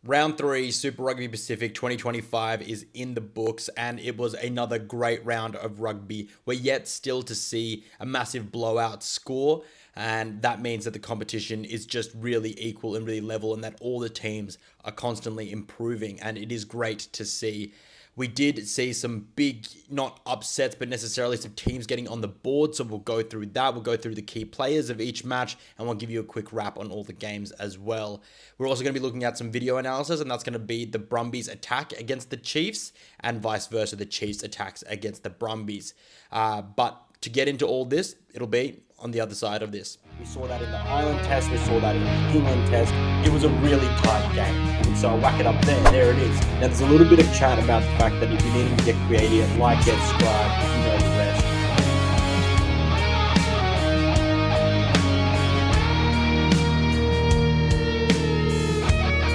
Round 3 Super Rugby Pacific 2025 is in the books, and it was another great round of rugby. We're yet still to see a massive blowout score, and that means that the competition is just really equal and really level, and that all the teams are constantly improving, and it is great to see. We did see some big, not upsets, but necessarily some teams getting on the board. So we'll go through that. We'll go through the key players of each match, and we'll give you a quick wrap on all the games as well. We're also going to be looking at some video analysis, and that's going to be the Brumbies attack against the Chiefs, and vice versa, the Chiefs attacks against the Brumbies. But to get into all this, it'll be on the other side of this. We saw that in the Ireland test, we saw that in the England test. It was a really tight game. And so I'll whack it up there. There it is. Now there's a little bit of chat about the fact that if you're needing to get creative, like, get subscribe, you know the rest.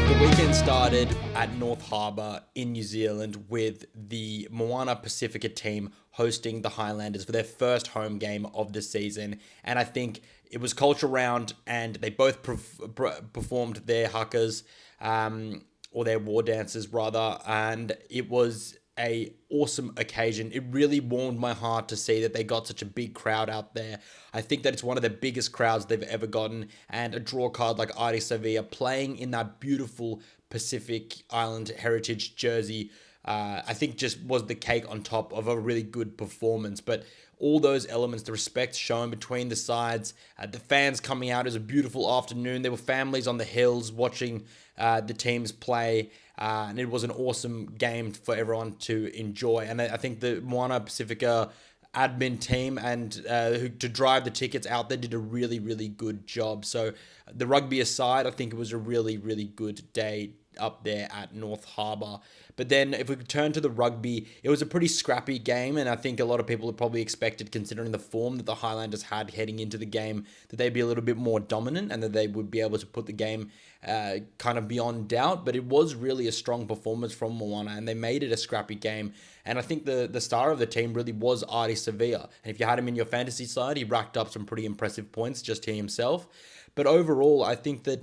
The weekend started at North Harbour in New Zealand with the Moana Pasifika team hosting the Highlanders for their first home game of the season. And I think it was culture round, and they both performed their huckers, or their war dances rather, and it was a awesome occasion. It really warmed my heart to see that they got such a big crowd out there. I think that it's one of the biggest crowds they've ever gotten, and a draw card like Adi Sevilla playing in that beautiful Pacific Island heritage jersey, I think just was the cake on top of a really good performance. But all those elements, the respect shown between the sides, the fans coming out, it was a beautiful afternoon. There were families on the hills watching the teams play, and it was an awesome game for everyone to enjoy. And I think the Moana Pacifica admin team and who to drive the tickets out there did a really, really good job. So the rugby aside, I think it was a really, really good day up there at North Harbour. But then if we turn to the rugby, it was a pretty scrappy game, and I think a lot of people had probably expected, considering the form that the Highlanders had heading into the game, that they'd be a little bit more dominant and that they would be able to put the game kind of beyond doubt. But it was really a strong performance from Moana, and they made it a scrappy game. And I think the star of the team really was Adi Sevilla. And if you had him in your fantasy side, he racked up some pretty impressive points just he himself. But overall, I think that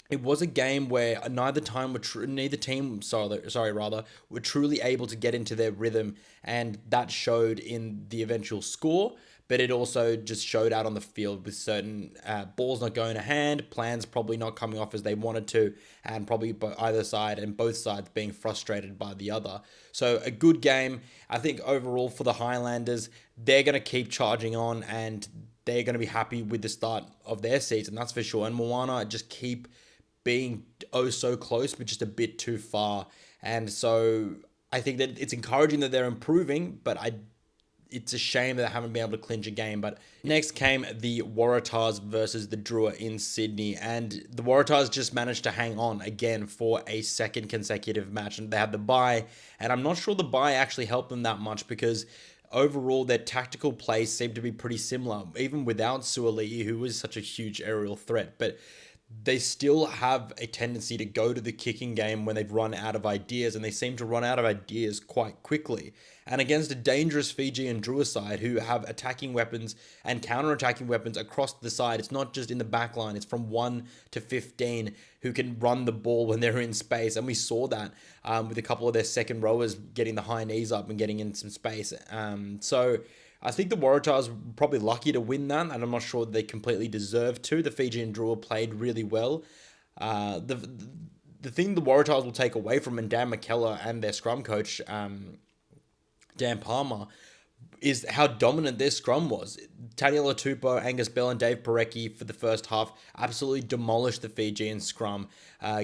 it was a game where neither team, were truly able to get into their rhythm, and that showed in the eventual score. But it also just showed out on the field with certain balls not going to hand, plans probably not coming off as they wanted to, and probably either side and both sides being frustrated by the other. So a good game, I think overall for the Highlanders. They're going to keep charging on, and they're going to be happy with the start of their season, that's for sure. And Moana just keep being oh so close, but just a bit too far. And so I think that it's encouraging that they're improving, but it's a shame that they haven't been able to clinch a game. But next came the Waratahs versus the Drua in Sydney, and the Waratahs just managed to hang on again for a second consecutive match, and they had the bye, and I'm not sure the bye actually helped them that much, because overall their tactical plays seemed to be pretty similar, even without Suoli'i, who was such a huge aerial threat. But they still have a tendency to go to the kicking game when they've run out of ideas, and they seem to run out of ideas quite quickly. And against a dangerous Fijian Drua side who have attacking weapons and counter-attacking weapons across the side, it's not just in the back line, it's from 1 to 15 who can run the ball when they're in space. And we saw that with a couple of their second rowers getting the high knees up and getting in some space. So I think the Waratahs were probably lucky to win that, and I'm not sure they completely deserved to. The Fijian Drua played really well. The thing the Waratahs will take away from, and Dan McKellar and their scrum coach, Dan Palmer, is how dominant their scrum was. Taniela Tupou, Angus Bell, and Dave Parecki for the first half absolutely demolished the Fijian scrum,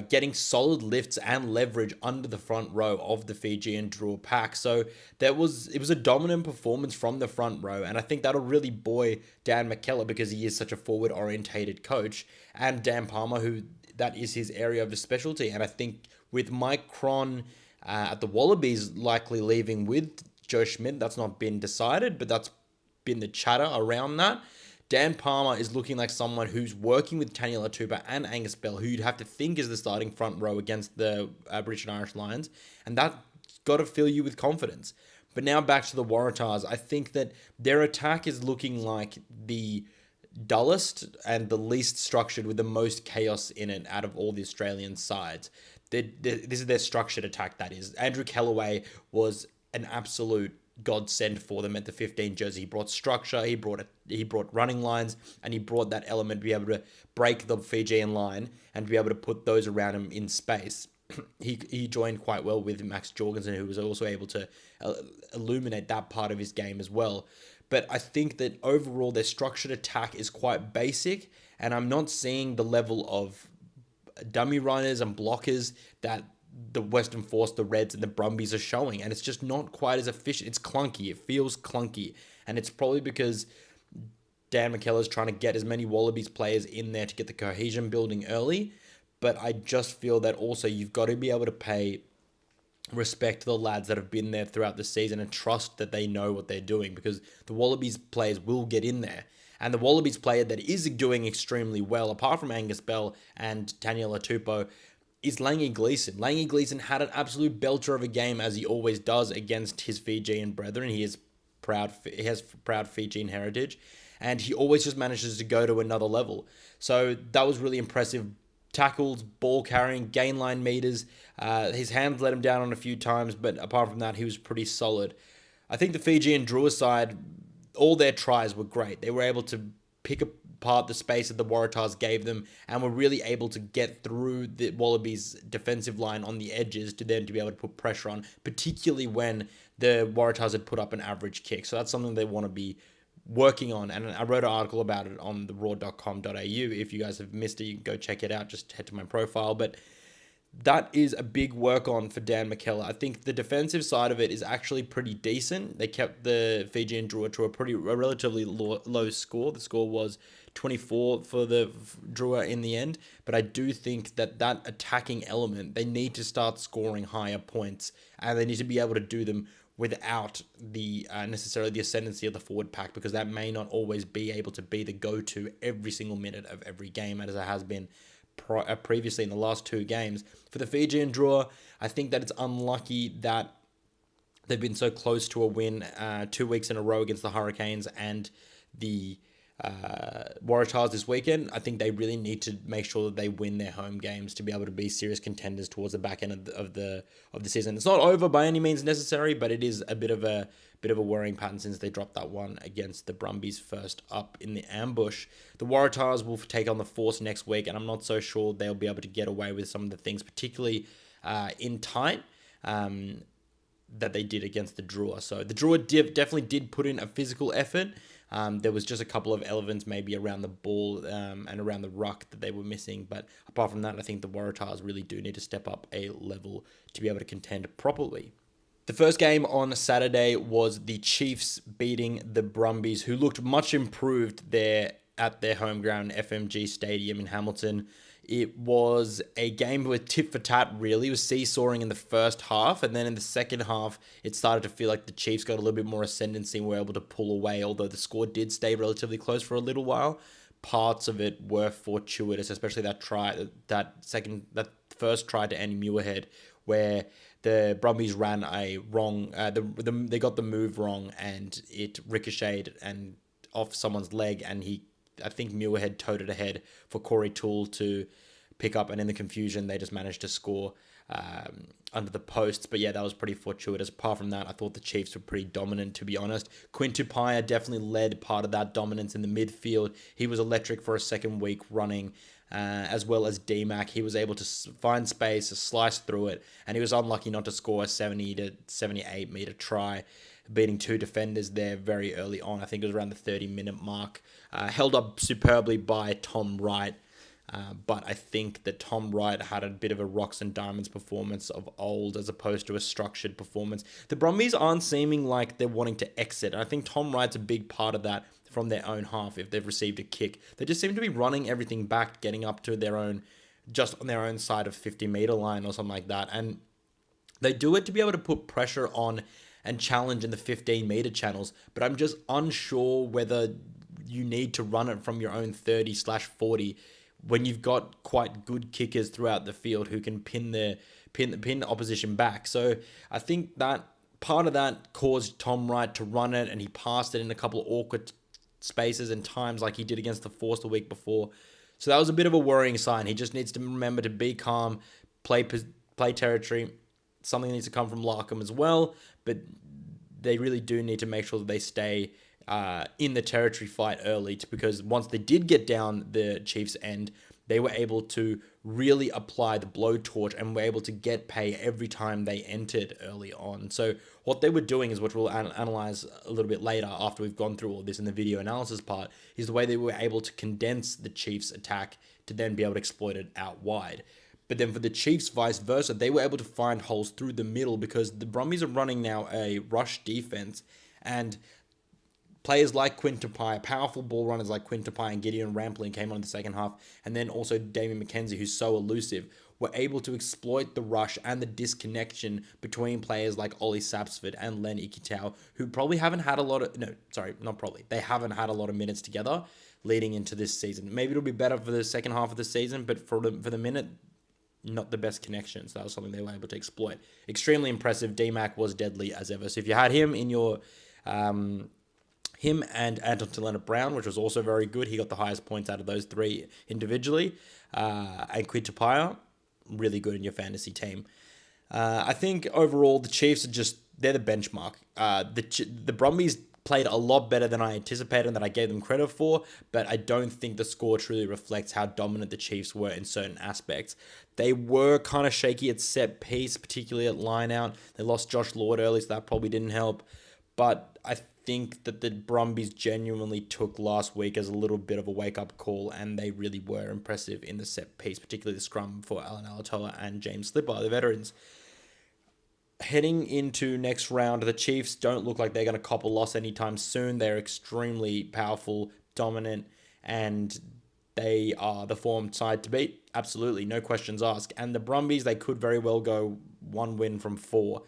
getting solid lifts and leverage under the front row of the Fijian Drua pack. So it was a dominant performance from the front row, and I think that'll really buoy Dan McKellar, because he is such a forward-orientated coach, and Dan Palmer, who that is his area of specialty. And I think with Mike Cron at the Wallabies likely leaving with Joe Schmidt, that's not been decided, but that's been the chatter around that. Dan Palmer is looking like someone who's working with Taniela Tupou and Angus Bell, who you'd have to think is the starting front row against the British and Irish Lions, and that's got to fill you with confidence. But now back to the Waratahs. I think that their attack is looking like the dullest and the least structured with the most chaos in it out of all the Australian sides. This is their structured attack, that is. Andrew Kellaway was an absolute godsend for them at the 15 jersey. He brought structure, he brought running lines, and he brought that element to be able to break the Fijian line and to be able to put those around him in space. He joined quite well with Max Jorgensen, who was also able to illuminate that part of his game as well. But I think that overall their structured attack is quite basic, and I'm not seeing the level of dummy runners and blockers that the Western Force, the Reds, and the Brumbies are showing. And it's just not quite as efficient. It's clunky. It feels clunky. And it's probably because Dan McKellar's trying to get as many Wallabies players in there to get the cohesion building early. But I just feel that also you've got to be able to pay respect to the lads that have been there throughout the season and trust that they know what they're doing, because the Wallabies players will get in there. And the Wallabies player that is doing extremely well, apart from Angus Bell and Taniela Tupou, is Langi Gleeson. Langi Gleeson had an absolute belter of a game, as he always does, against his Fijian brethren. He has proud Fijian heritage, and he always just manages to go to another level. So that was really impressive. Tackles, ball carrying, gain line meters. His hands let him down on a few times, but apart from that, he was pretty solid. I think the Fijian Drua side, all their tries were great. They were able to pick apart the space that the Waratahs gave them and were really able to get through the Wallabies' defensive line on the edges to then to be able to put pressure on, particularly when the Waratahs had put up an average kick. So that's something they want to be working on, and I wrote an article about it on the raw.com.au. If you guys have missed it, you can go check it out. Just head to my profile. But that is a big work on for Dan McKellar. I think the defensive side of it is actually pretty decent. They kept the Fijian Drua to a relatively low score. The score was 24 for the Drua in the end. But I do think that attacking element, they need to start scoring higher points, and they need to be able to do them without the necessarily the ascendancy of the forward pack, because that may not always be able to be the go-to every single minute of every game, as it has been previously in the last two games. For the Fijian Drua, I think that it's unlucky that they've been so close to a win 2 weeks in a row against the Hurricanes and the Waratahs this weekend. I think they really need to make sure that they win their home games to be able to be serious contenders towards the back end of the season. It's not over by any means necessary, but it is a bit of a worrying pattern since they dropped that one against the Brumbies first up in the ambush. The Waratahs will take on the Force next week, and I'm not so sure they'll be able to get away with some of the things, particularly in tight, that they did against the Drua. So the Drua definitely did put in a physical effort. There was just a couple of elements maybe around the ball and around the ruck that they were missing. But apart from that, I think the Waratahs really do need to step up a level to be able to contend properly. The first game on Saturday was the Chiefs beating the Brumbies, who looked much improved there at their home ground, FMG Stadium in Hamilton. It was a game with tit for tat, really. It was seesawing in the first half, and then in the second half, it started to feel like the Chiefs got a little bit more ascendancy and were able to pull away, although the score did stay relatively close for a little while. Parts of it were fortuitous, especially that first try to Andy Muirhead, where the Brumbies ran a wrong, they got the move wrong, and it ricocheted and off someone's leg, and I think Muirhead towed it ahead for Corey Toole to pick up, and in the confusion, they just managed to score under the posts. But yeah, that was pretty fortuitous. Apart from that, I thought the Chiefs were pretty dominant, to be honest. Quinn Tupaia definitely led part of that dominance in the midfield. He was electric for a second week running, as well as D-Mac. He was able to find space, slice through it, and he was unlucky not to score a 70 to 78 meter try, beating two defenders there very early on. I think it was around the 30-minute mark. Held up superbly by Tom Wright. But I think that Tom Wright had a bit of a rocks and diamonds performance of old as opposed to a structured performance. The Brumbies aren't seeming like they're wanting to exit. And I think Tom Wright's a big part of that from their own half if they've received a kick. They just seem to be running everything back, getting up to their own, just on their own side of 50-meter line or something like that. And they do it to be able to put pressure on and challenge in the 15-meter channels. But I'm just unsure whether you need to run it from your own 30/40 when you've got quite good kickers throughout the field who can pin the opposition back. So I think that part of that caused Tom Wright to run it, and he passed it in a couple of awkward spaces and times like he did against the Force the week before. So that was a bit of a worrying sign. He just needs to remember to be calm, play territory. Something needs to come from Larkham as well, but they really do need to make sure that they stay in the territory fight early, because once they did get down the Chiefs' end, they were able to really apply the blowtorch and were able to get pay every time they entered early on. So what they were doing is, what we'll analyze a little bit later after we've gone through all this in the video analysis part, is the way they were able to condense the Chiefs' attack to then be able to exploit it out wide. But then for the Chiefs, vice versa, they were able to find holes through the middle, because the Brumbies are running now a rush defense, and players like Quinn Tupai, powerful ball runners like Quinn Tupai and Gideon Rampling came on in the second half, and then also Damien McKenzie, who's so elusive, were able to exploit the rush and the disconnection between players like Ollie Sapsford and Len Ikitau, who probably haven't had a lot of, they haven't had a lot of minutes together leading into this season. Maybe it'll be better for the second half of the season, but for the minute, not the best connections. That was something they were able to exploit. Extremely impressive. D-Mac was deadly as ever. So if you had him in your... him and Anton Talena-Brown, which was also very good. He got the highest points out of those three individually. And Quinn Tupai, really good in your fantasy team. I think overall the Chiefs are they're the benchmark. The Brumbies played a lot better than I anticipated and that I gave them credit for, but I don't think the score truly reflects how dominant the Chiefs were in certain aspects. They were kind of shaky at set piece, particularly at line out. They lost Josh Lord early, so that probably didn't help. But I think that the Brumbies genuinely took last week as a little bit of a wake-up call, and they really were impressive in the set piece, particularly the scrum for Alan Alatoa and James Slipper, the veterans. Heading into next round, the Chiefs don't look like they're going to cop a loss anytime soon. They're extremely powerful, dominant, and they are the form side to beat. Absolutely, no questions asked. And the Brumbies, they could very well go 1 win from 4.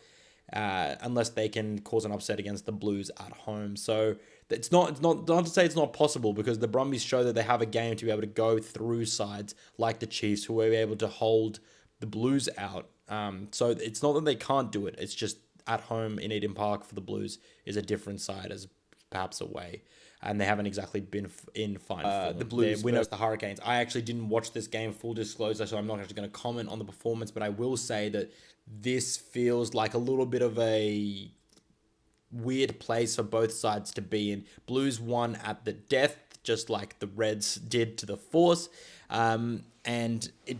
Unless they can cause an upset against the Blues at home. So it's not to say it's not possible, because the Brumbies show that they have a game to be able to go through sides like the Chiefs, who were able to hold the Blues out. So it's not that they can't do it. It's just at home in Eden Park for the Blues is a different side as perhaps away. And they haven't exactly been in fine form. The Blues winners, the Hurricanes. I actually didn't watch this game, full disclosure, so I'm not actually going to comment on the performance, but I will say that this feels like a little bit of a weird place for both sides to be in. Blues won at the death, just like the Reds did to the Force. And it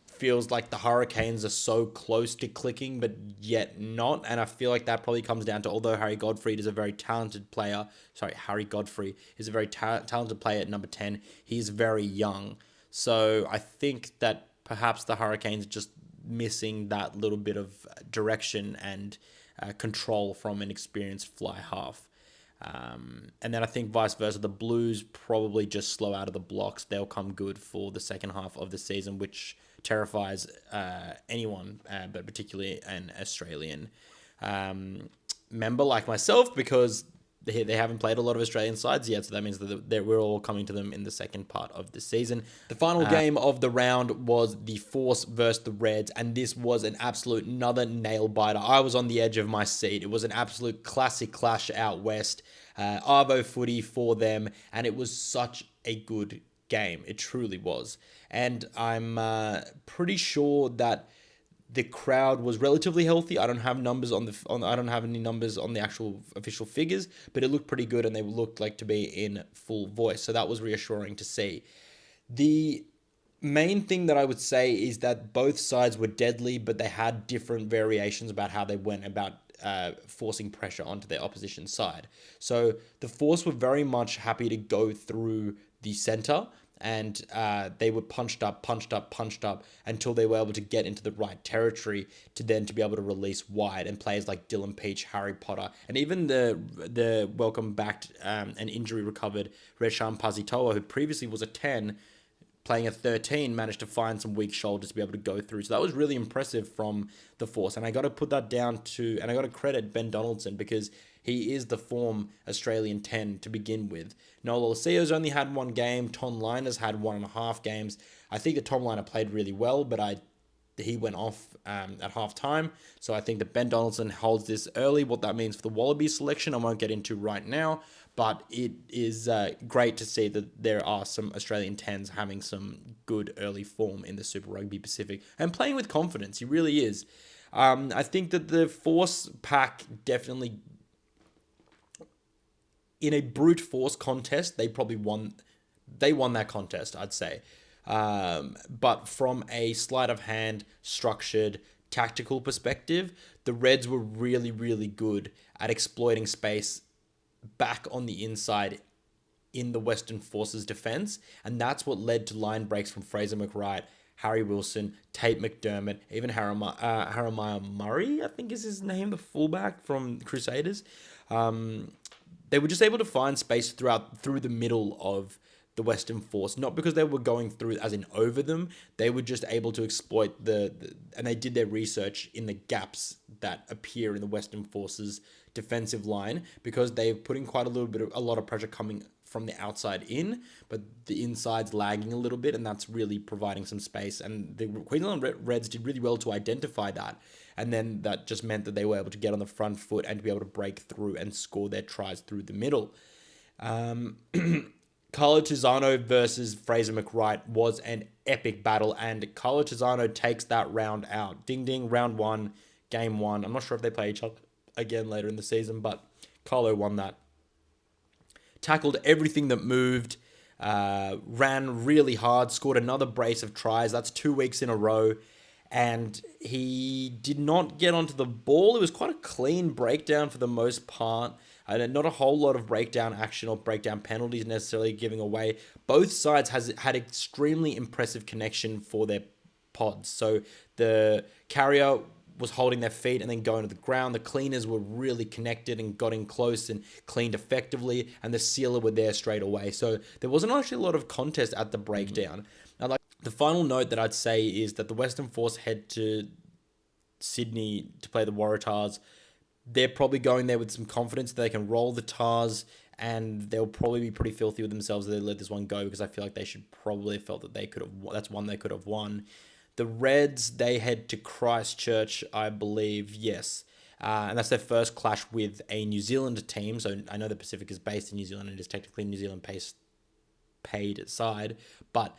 feels like the Hurricanes are so close to clicking, but yet not. And I feel like that probably comes down to, although Harry Godfrey is a very talented player, talented player at number 10, he's very young. So I think that perhaps the Hurricanes are just missing that little bit of direction and control from an experienced fly half. And then I think vice versa, the Blues probably just slow out of the blocks. They'll come good for the second half of the season, which terrifies anyone, but particularly an Australian member like myself, because they haven't played a lot of Australian sides yet, so that means that we're all coming to them in the second part of the season. The final game of the round was the Force versus the Reds, and this was an absolute another nail-biter. I was on the edge of my seat. It was an absolute classic clash out west. Arvo footy for them, and it was such a good game. It truly was. And I'm pretty sure that the crowd was relatively healthy. I don't have numbers I don't have any numbers on the actual official figures, but it looked pretty good, and they looked like to be in full voice. So that was reassuring to see. The main thing that I would say is that both sides were deadly, but they had different variations about how they went about forcing pressure onto their opposition side. So the Force were very much happy to go through the center, and they were punched up until they were able to get into the right territory to be able to release wide. And players like Dylan Peach, Harry Potter, and even the welcome back and injury recovered Resham Pasitoa, who previously was a 10, playing a 13, managed to find some weak shoulders to be able to go through. So that was really impressive from the Force. And I got to put that down to, and I got to credit Ben Donaldson, because he is the form Australian 10 to begin with. Noel Olaseo's only had 1 game. Tom Liner's had 1.5 games. I think that Tom Liner played really well, but he went off at half time. So I think that Ben Donaldson holds this early. What that means for the Wallabies selection, I won't get into right now. But it is great to see that there are some Australian 10s having some good early form in the Super Rugby Pacific and playing with confidence. He really is. I think that the Force pack definitely, in a brute force contest, they probably won. They won that contest, I'd say. But from a sleight of hand, structured, tactical perspective, the Reds were really, really good at exploiting space back on the inside in the Western Forces defense, and that's what led to line breaks from Fraser McWright, Harry Wilson, Tate McDermott, even Haramiah Murray, I think is his name, the fullback from Crusaders. They were just able to find space through the middle of the Western Force, not because they were going through as in over them. They were just able to exploit and they did their research in the gaps that appear in the Western Force's defensive line, because they're putting quite a lot of pressure coming from the outside in, but the inside's lagging a little bit, and that's really providing some space. And the Queensland Reds did really well to identify that, and then that just meant that they were able to get on the front foot and to be able to break through and score their tries through the middle. Carlo Tizzano versus Fraser McWright was an epic battle, and Carlo Tizzano takes that round out. Ding ding, round one, game one. I'm not sure if they play each other again later in the season, but Carlo won that. Tackled everything that moved, ran really hard, scored another brace of tries. That's 2 weeks in a row. And he did not get onto the ball. It was quite a clean breakdown for the most part. Not a whole lot of breakdown action or breakdown penalties necessarily giving away. Both sides had extremely impressive connection for their pods. So the carrier was holding their feet and then going to the ground. The cleaners were really connected and got in close and cleaned effectively, and the sealer were there straight away. So there wasn't actually a lot of contest at the breakdown. Now, like, the final note that I'd say is that the Western Force head to Sydney to play the Waratahs. They're probably going there with some confidence that they can roll the Tars, and they'll probably be pretty filthy with themselves if they let this one go, because I feel like they should probably have felt that they could have. That's one they could have won. The Reds, they head to Christchurch, I believe, yes. And that's their first clash with a New Zealand team. So I know the Pacific is based in New Zealand and it is technically New Zealand paid side, but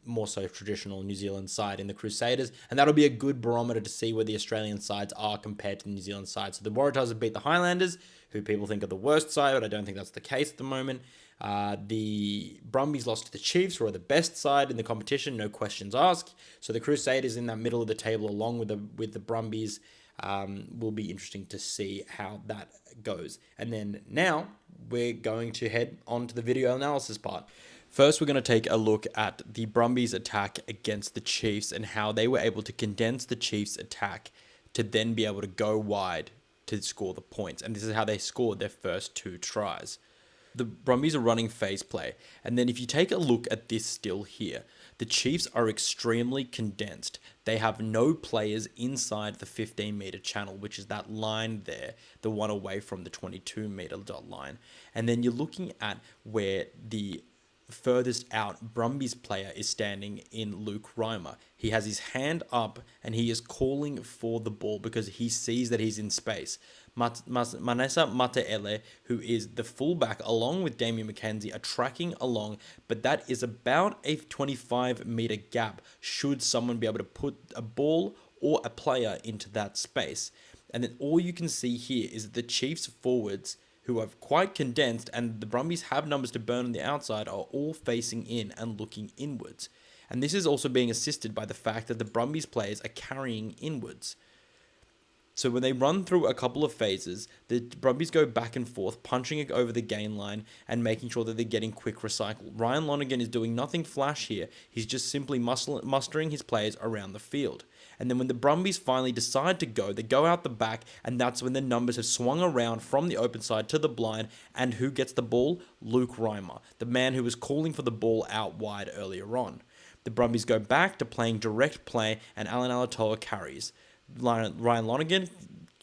more so traditional New Zealand side in the Crusaders. And that'll be a good barometer to see where the Australian sides are compared to the New Zealand side. So the Waratahs have beat the Highlanders, who people think are the worst side, but I don't think that's the case at the moment. The Brumbies lost to the Chiefs, who are the best side in the competition, no questions asked. So the Crusaders in that middle of the table, along with the Brumbies, will be interesting to see how that goes. And then now we're going to head on to the video analysis part. First, we're going to take a look at the Brumbies attack against the Chiefs and how they were able to condense the Chiefs attack to then be able to go wide to score the points. And this is how they scored their first 2 tries. The Brumbies are running phase play. And then if you take a look at this still here, the Chiefs are extremely condensed. They have no players inside the 15-meter channel, which is that line there, the one away from the 22-meter dot line. And then you're looking at where the furthest out Brumbies player is standing in Luke Reimer. He has his hand up and he is calling for the ball because he sees that he's in space. Manessa Mateele, who is the fullback, along with Damien McKenzie, are tracking along, but that is about a 25-meter gap should someone be able to put a ball or a player into that space. And then all you can see here is that the Chiefs forwards, who are quite condensed, and the Brumbies have numbers to burn on the outside, are all facing in and looking inwards. And this is also being assisted by the fact that the Brumbies players are carrying inwards. So when they run through a couple of phases, the Brumbies go back and forth, punching it over the gain line and making sure that they're getting quick recycle. Ryan Lonergan is doing nothing flash here. He's just simply mustering his players around the field. And then when the Brumbies finally decide to go, they go out the back, and that's when the numbers have swung around from the open side to the blind. And who gets the ball? Luke Reimer, the man who was calling for the ball out wide earlier on. The Brumbies go back to playing direct play, and Alan Alatoa carries. Ryan Lonergan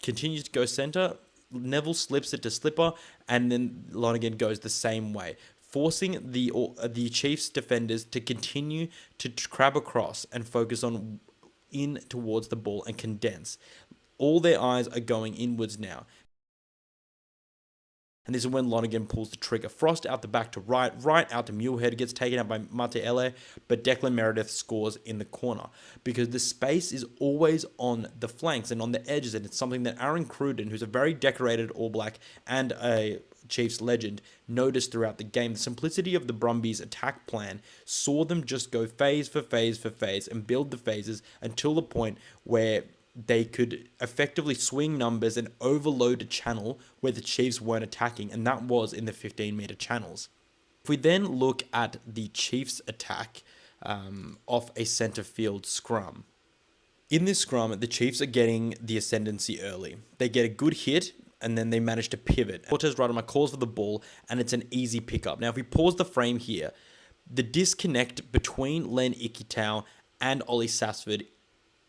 continues to go center. Neville slips it to Slipper, and then Lonergan goes the same way, forcing the Chiefs defenders to continue to crab across and focus on in towards the ball and condense. All their eyes are going inwards now. And this is when Lonergan pulls the trigger. Frost out the back to right out to Muirhead, gets taken out by Mataele, but Declan Meredith scores in the corner because the space is always on the flanks and on the edges, and it's something that Aaron Cruden, who's a very decorated All Black and a Chiefs legend, noticed throughout the game. The simplicity of the Brumbies' attack plan saw them just go phase for phase for phase and build the phases until the point where they could effectively swing numbers and overload a channel where the Chiefs weren't attacking, and that was in the 15-meter channels. If we then look at the Chiefs' attack off a centre field scrum, in this scrum, the Chiefs are getting the ascendancy early. They get a good hit, and then they manage to pivot. Cortez Radama calls for the ball, and it's an easy pickup. Now, if we pause the frame here, the disconnect between Len Ikitau and Ollie Sassford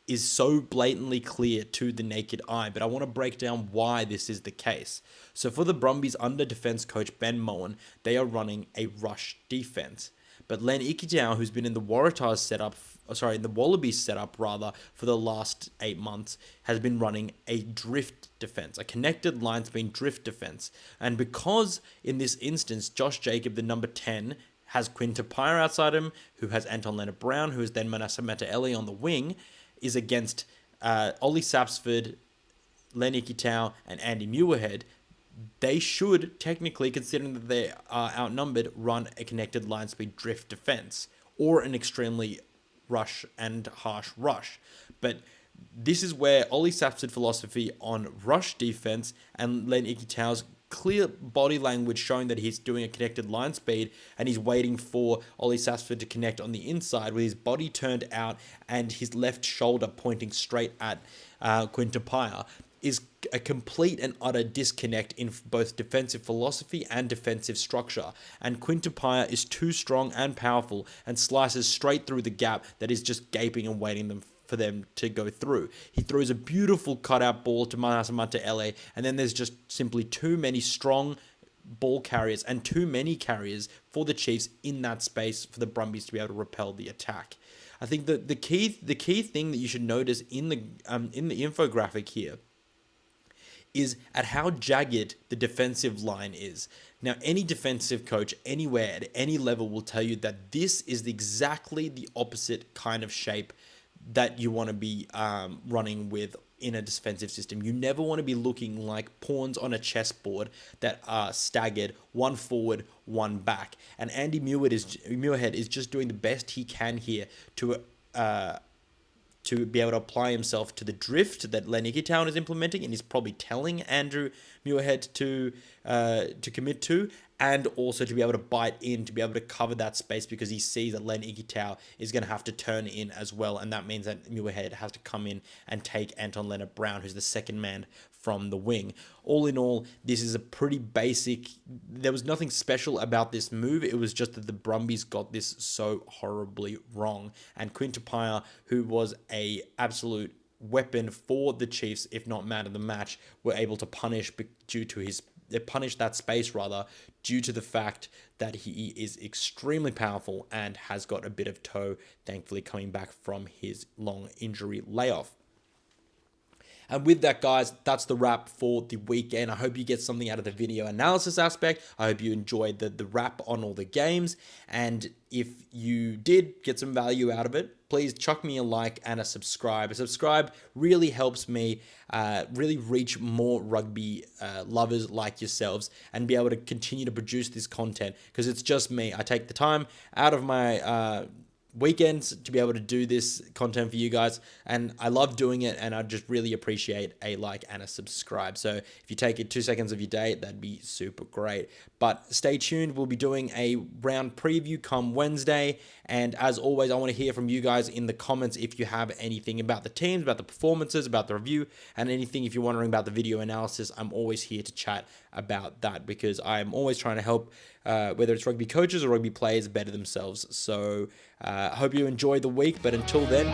is so blatantly clear to the naked eye, but I want to break down why this is the case. So for the Brumbies under defense coach Ben Moen, they are running a rush defense. But Len Ikitau, who's been in the Waratahs setup, in the Wallabies setup rather, for the last 8 months, has been running a drift defense, a connected line speed drift defense. And because in this instance, Josh Jacob, the number 10, has Quinn Tupaia outside him, who has Anton Leonard-Brown, who is then Manasseh Mataele on the wing, is against Ollie Sapsford, Len Ikitau, and Andy Muirhead, they should technically, considering that they are outnumbered, run a connected line speed drift defense or an extremely rush and harsh rush. But this is where Ollie Sapsford's philosophy on rush defense and Len Ikitau's clear body language showing that he's doing a connected line speed and he's waiting for Ollie Sassford to connect on the inside with his body turned out and his left shoulder pointing straight at Quinn Tupaia is a complete and utter disconnect in both defensive philosophy and defensive structure. And Quinn Tupaia is too strong and powerful and slices straight through the gap that is just gaping and waiting for them to go through. He throws a beautiful cutout ball to Manasseh Mataele, and then there's just simply too many strong ball carriers and too many carriers for the Chiefs in that space for the Brumbies to be able to repel the attack. I think that the key thing that you should notice in the infographic here is at how jagged the defensive line is. Now, any defensive coach anywhere at any level will tell you that this is exactly the opposite kind of shape that you want to be running with in a defensive system. You never want to be looking like pawns on a chessboard that are staggered, one forward, one back. And Andy Muirhead is just doing the best he can here to be able to apply himself to the drift that Len Ikitau is implementing, and he's probably telling Andrew Muirhead to commit to, and also to be able to bite in, to be able to cover that space because he sees that Len Ikitau is going to have to turn in as well, and that means that Muirhead has to come in and take Anton Leonard-Brown, who's the second man from the wing. All in all, this is a pretty basic. There was nothing special about this move. It was just that the Brumbies got this so horribly wrong. And Quinn Tupaia, who was a absolute weapon for the Chiefs, if not man of the match, were able to punish that space rather due to the fact that he is extremely powerful and has got a bit of toe, thankfully coming back from his long injury layoff. And with that, guys, that's the wrap for the weekend. I hope you get something out of the video analysis aspect. I hope you enjoyed the wrap on all the games. And if you did get some value out of it, please chuck me a like and a subscribe. A subscribe really helps me really reach more rugby lovers like yourselves and be able to continue to produce this content because it's just me. I take the time out of my weekends to be able to do this content for you guys, and I love doing it, and I just really appreciate a like and a subscribe. So if you take it 2 seconds of your day, that'd be super great. But stay tuned, we'll be doing a round preview come Wednesday, and as always, I want to hear from you guys in the comments if you have anything about the teams, about the performances, about the review, and anything if you're wondering about the video analysis. I'm always here to chat about that because I'm always trying to help whether it's rugby coaches or rugby players better themselves. So I hope you enjoy the week, but until then,